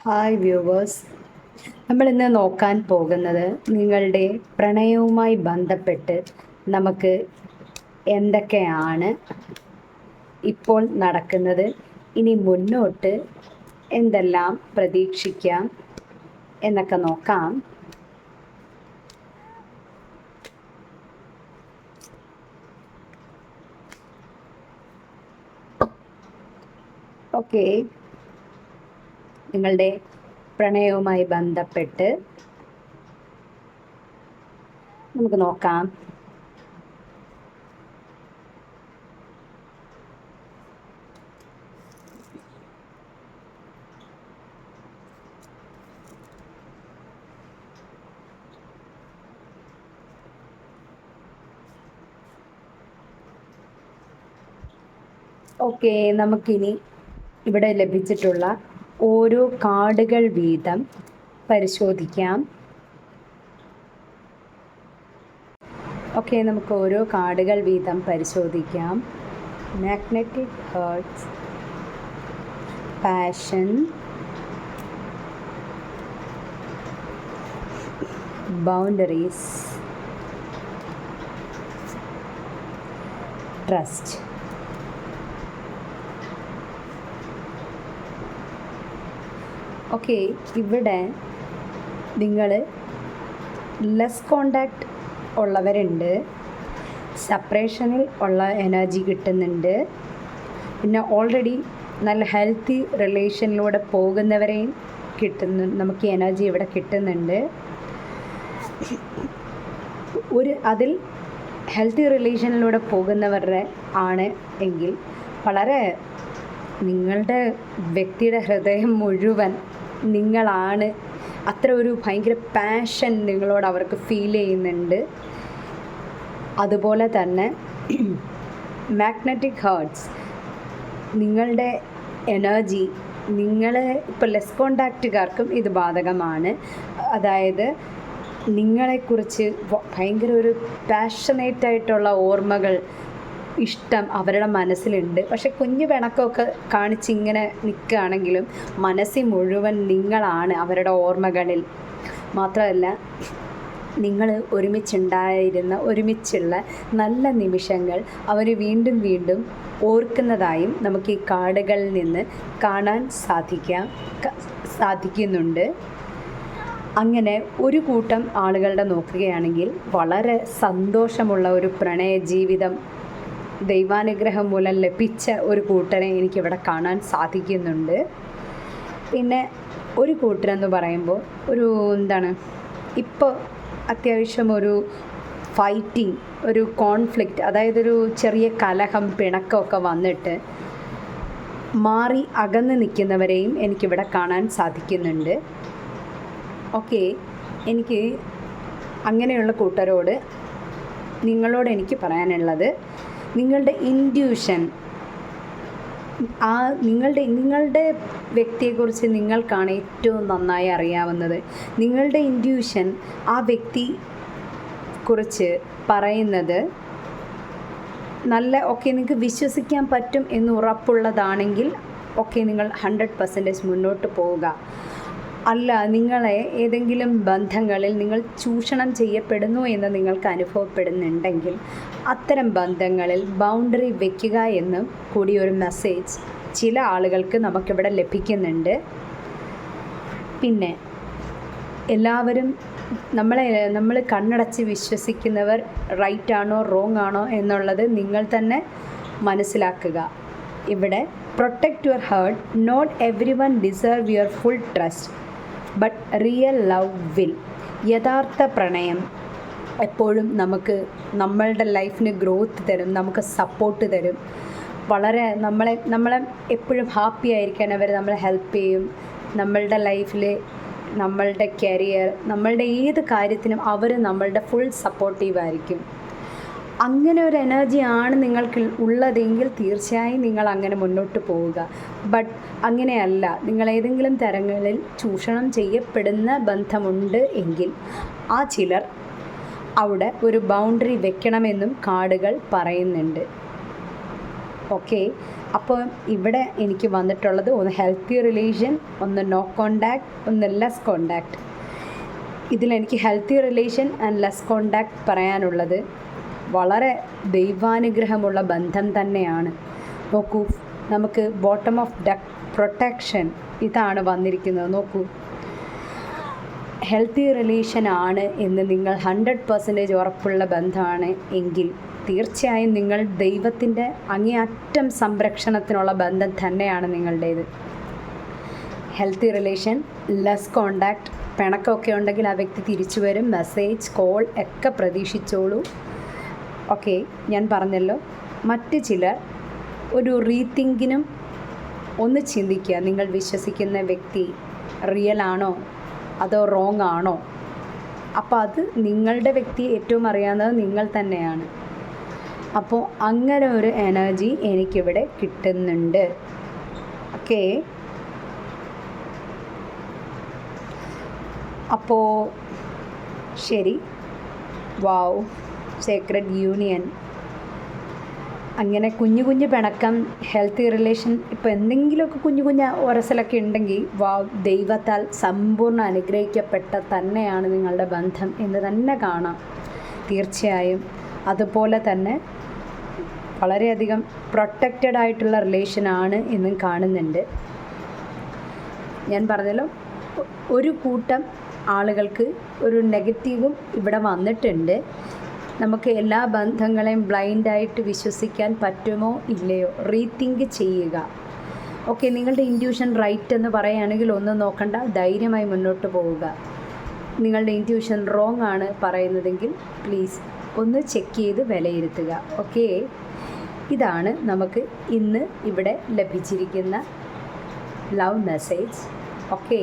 Hi viewers, നമ്മളിന്ന് നോക്കാൻ പോകുന്നത് നിങ്ങളുടെ പ്രണയവുമായി ബന്ധപ്പെട്ട് നമുക്ക് എന്തൊക്കെയാണ് ഇപ്പോൾ നടക്കുന്നത്, ഇനി മുന്നോട്ട് എന്തെല്ലാം പ്രതീക്ഷിക്കാം എന്നൊക്കെ നോക്കാം. ഓക്കെ, നിങ്ങളുടെ പ്രണയവുമായി ബന്ധപ്പെട്ട് നമുക്ക് നോക്കാം. ഓക്കെ, നമുക്കിനി ഇവിടെ ലഭിച്ചിട്ടുള്ള ഓരോ കാർഡുകൾ വീതം പരിശോധിക്കാം. ഓക്കെ, നമുക്ക് ഓരോ കാർഡുകൾ വീതം പരിശോധിക്കാം. Magnetic hertz, passion, boundaries, trust. Okay, ഇവിടെ നിങ്ങൾ ലെസ് കോണ്ടാക്റ്റ് ഉള്ളവരുണ്ട്, സെപ്പറേഷനിൽ ഉള്ള എനർജി കിട്ടുന്നുണ്ട്, പിന്നെ ഓൾറെഡി നല്ല ഹെൽത്തി റിലേഷനിലൂടെ പോകുന്നവരെയും നമുക്ക് എനർജി ഇവിടെ കിട്ടുന്നുണ്ട്. അതിൽ ഹെൽത്തി റിലേഷനിലൂടെ പോകുന്നവരുടെ ആണ് എങ്കിൽ വളരെ നിങ്ങളുടെ വ്യക്തിയുടെ ഹൃദയം മുഴുവൻ നിങ്ങളാണ്, അത്ര ഒരു ഭയങ്കര പാഷൻ നിങ്ങളോട് അവർക്ക് ഫീൽ ചെയ്യുന്നുണ്ട്. അതുപോലെ തന്നെ മാഗ്നറ്റിക് ഹേർട്സ്, നിങ്ങളുടെ എനർജി ഇപ്പോൾ ലെസ് കോണ്ടാക്റ്റുകാർക്കും ഇത് ബാധകമാണ്. അതായത് നിങ്ങളെക്കുറിച്ച് ഭയങ്കര ഒരു പാഷനേറ്റായിട്ടുള്ള ഓർമ്മകൾ, ഇഷ്ടം അവരുടെ മനസ്സിലുണ്ട്. പക്ഷെ കുഞ്ഞു പിണക്കമൊക്കെ കാണിച്ചിങ്ങനെ നിൽക്കുകയാണെങ്കിലും മനസ്സിൽ മുഴുവൻ നിങ്ങളാണ് അവരുടെ ഓർമ്മകളിൽ. മാത്രമല്ല, നിങ്ങൾ ഒരുമിച്ചുള്ള നല്ല നിമിഷങ്ങൾ അവർ വീണ്ടും വീണ്ടും ഓർക്കുന്നതായും നമുക്ക് ഈ കാർഡുകളിൽ നിന്ന് കാണാൻ സാധിക്കുന്നുണ്ട്. അങ്ങനെ ഒരു കൂട്ടം ആളുകളുടെ നോക്കുകയാണെങ്കിൽ വളരെ സന്തോഷമുള്ള ഒരു പ്രണയ ജീവിതം ദൈവാനുഗ്രഹം മൂലം ലഭിച്ച ഒരു കൂട്ടരെ എനിക്കിവിടെ കാണാൻ സാധിക്കുന്നുണ്ട്. പിന്നെ ഒരു കൂട്ടരെന്ന് പറയുമ്പോൾ ഇപ്പോൾ അത്യാവശ്യം ഒരു ഫൈറ്റിംഗ്, ഒരു കോൺഫ്ലിക്റ്റ്, അതായത് ഒരു ചെറിയ കലഹം, പിണക്കമൊക്കെ വന്നിട്ട് മാറി അകന്ന് നിൽക്കുന്നവരെയും എനിക്കിവിടെ കാണാൻ സാധിക്കുന്നുണ്ട്. ഓക്കെ, എനിക്ക് അങ്ങനെയുള്ള കൂട്ടരോട് നിങ്ങളോട് എനിക്ക് പറയാനുള്ളത്, നിങ്ങളുടെ ഇൻറ്റ്യൂഷൻ, നിങ്ങളുടെ വ്യക്തിയെക്കുറിച്ച് നിങ്ങൾക്കാണ് ഏറ്റവും നന്നായി അറിയാവുന്നത്. നിങ്ങളുടെ ഇൻറ്റ്യൂഷൻ ആ വ്യക്തി കുറിച്ച് പറയുന്നത് നിങ്ങൾക്ക് വിശ്വസിക്കാൻ പറ്റും എന്ന് ഉറപ്പുള്ളതാണെങ്കിൽ നിങ്ങൾ 100% മുന്നോട്ട് പോവുക. അല്ല, നിങ്ങളെ ഏതെങ്കിലും ബന്ധങ്ങളിൽ നിങ്ങൾ ചൂഷണം ചെയ്യപ്പെടുന്നു എന്ന് നിങ്ങൾക്ക് അനുഭവപ്പെടുന്നുണ്ടെങ്കിൽ അത്തരം ബന്ധങ്ങളിൽ ബൗണ്ടറി വയ്ക്കുക എന്നും കൂടി ഒരു മെസ്സേജ് ചില ആളുകൾക്ക് നമുക്കിവിടെ ലഭിക്കുന്നുണ്ട്. പിന്നെ എല്ലാവരും നമ്മൾ കണ്ണടച്ച് വിശ്വസിക്കുന്നവർ റൈറ്റ് ആണോ റോങ് ആണോ എന്നുള്ളത് നിങ്ങൾ തന്നെ മനസ്സിലാക്കുക. ഇവിടെ protect your heart, not everyone deserve your full trust but real love will. യഥാർത്ഥ പ്രണയം എപ്പോഴും നമ്മളുടെ ലൈഫിന് ഗ്രോത്ത് തരും, നമുക്ക് സപ്പോർട്ട് തരും. വളരെ നമ്മളെ എപ്പോഴും ഹാപ്പി ആയിരിക്കാൻ അവർ നമ്മളെ ഹെൽപ്പ് ചെയ്യും. നമ്മളുടെ ലൈഫിൽ, നമ്മളുടെ കരിയർ, നമ്മളുടെ ഏത് കാര്യത്തിനും അവർ നമ്മളുടെ ഫുൾ സപ്പോർട്ടീവായിരിക്കും. അങ്ങനെ ഒരു എനർജിയാണ് നിങ്ങൾക്ക് ഉള്ളതെങ്കിൽ തീർച്ചയായും നിങ്ങൾ അങ്ങനെ മുന്നോട്ട് പോവുക. ബട്ട് അങ്ങനെയല്ല, നിങ്ങൾ ഏതെങ്കിലും തരങ്ങളിൽ ചൂഷണം ചെയ്യപ്പെടുന്ന ബന്ധമുണ്ട് എങ്കിൽ ആ ചിലർ അവിടെ ഒരു ബൗണ്ടറി വെക്കണമെന്നും കാർഡുകൾ പറയുന്നുണ്ട്. ഓക്കെ, അപ്പോൾ ഇവിടെ എനിക്ക് വന്നിട്ടുള്ളത് ഒന്ന് ഹെൽത്തി റിലേഷൻ, ഒന്ന് നോ കോണ്ടാക്ട്, ഒന്ന് ലെസ് കോണ്ടാക്ട്. ഇതിലെനിക്ക് healthy relation and less contact പറയാനുള്ളത് വളരെ ദൈവാനുഗ്രഹമുള്ള ബന്ധം തന്നെയാണ്. നോക്കൂ, നമുക്ക് ബോട്ടം ഓഫ് ഡക്ക് പ്രൊട്ടക്ഷൻ ഇതാണ് വന്നിരിക്കുന്നത്. നോക്കൂ, ഹെൽത്തി റിലേഷൻ ആണ് എന്ന് നിങ്ങൾ 100% ഉറപ്പുള്ള ബന്ധമാണ് എങ്കിൽ തീർച്ചയായും നിങ്ങൾ ദൈവത്തിൻ്റെ അങ്ങേയറ്റം സംരക്ഷണത്തിനുള്ള ബന്ധം തന്നെയാണ് നിങ്ങളുടേത്. ഹെൽത്തി റിലേഷൻ, ലെസ് കോണ്ടാക്ട്, പിണക്കമൊക്കെ ഉണ്ടെങ്കിൽ ആ വ്യക്തി തിരിച്ചു വരും, മെസ്സേജ്, കോൾ ഒക്കെ പ്രതീക്ഷിച്ചോളൂ. ഓക്കെ, ഞാൻ പറഞ്ഞല്ലോ. മറ്റ് ചിലർ ഒരു റീതിങ്കിനും ഒന്ന് ചിന്തിക്കുക, നിങ്ങൾ വിശ്വസിക്കുന്ന വ്യക്തി റിയൽ ആണോ അതോ റോങ് ആണോ. അപ്പോൾ അത് നിങ്ങളുടെ വ്യക്തിയെ ഏറ്റവും അറിയാവുന്നത് നിങ്ങൾ തന്നെയാണ്. അപ്പോൾ അങ്ങനെ ഒരു എനർജി എനിക്കിവിടെ കിട്ടുന്നുണ്ട്. ഓക്കെ, അപ്പോൾ ശരി. വാവ്, സേക്രഡ് യൂണിയൻ. അങ്ങനെ കുഞ്ഞു കുഞ്ഞു പിണക്കം, ഹെൽത്തി റിലേഷൻ, ഇപ്പോൾ എന്തെങ്കിലുമൊക്കെ കുഞ്ഞു കുഞ്ഞു ഉരസലൊക്കെ ഉണ്ടെങ്കിൽ ദൈവത്താൽ സമ്പൂർണ്ണ അനുഗ്രഹിക്കപ്പെട്ട തന്നെയാണ് നിങ്ങളുടെ ബന്ധം എന്ന് തന്നെ കാണാം. തീർച്ചയായും അതുപോലെ തന്നെ വളരെയധികം പ്രൊട്ടക്റ്റഡ് ആയിട്ടുള്ള റിലേഷനാണ് എന്നും കാണുന്നുണ്ട്. ഞാൻ പറഞ്ഞല്ലോ, ഒരു കൂട്ടം ആളുകൾക്ക് ഒരു നെഗറ്റീവും ഇവിടെ വന്നിട്ടുണ്ട്. നമുക്ക് എല്ലാ ബന്ധങ്ങളെയും ബ്ലൈൻഡായിട്ട് വിശ്വസിക്കാൻ പറ്റുമോ ഇല്ലയോ, റീതിങ്ക് ചെയ്യുക. ഓക്കെ, നിങ്ങളുടെ ഇൻറ്റ്യൂഷൻ റൈറ്റ് എന്ന് പറയുകയാണെങ്കിൽ ഒന്നും നോക്കണ്ട, ധൈര്യമായി മുന്നോട്ട് പോവുക. നിങ്ങളുടെ ഇൻറ്റ്യൂഷൻ റോങ് ആണ് പറയുന്നതെങ്കിൽ പ്ലീസ് ഒന്ന് ചെക്ക് ചെയ്ത് വിലയിരുത്തുക. ഓക്കെ, ഇതാണ് നമുക്ക് ഇന്ന് ഇവിടെ ലഭിച്ചിരിക്കുന്ന ലവ് മെസ്സേജ്. ഓക്കെ,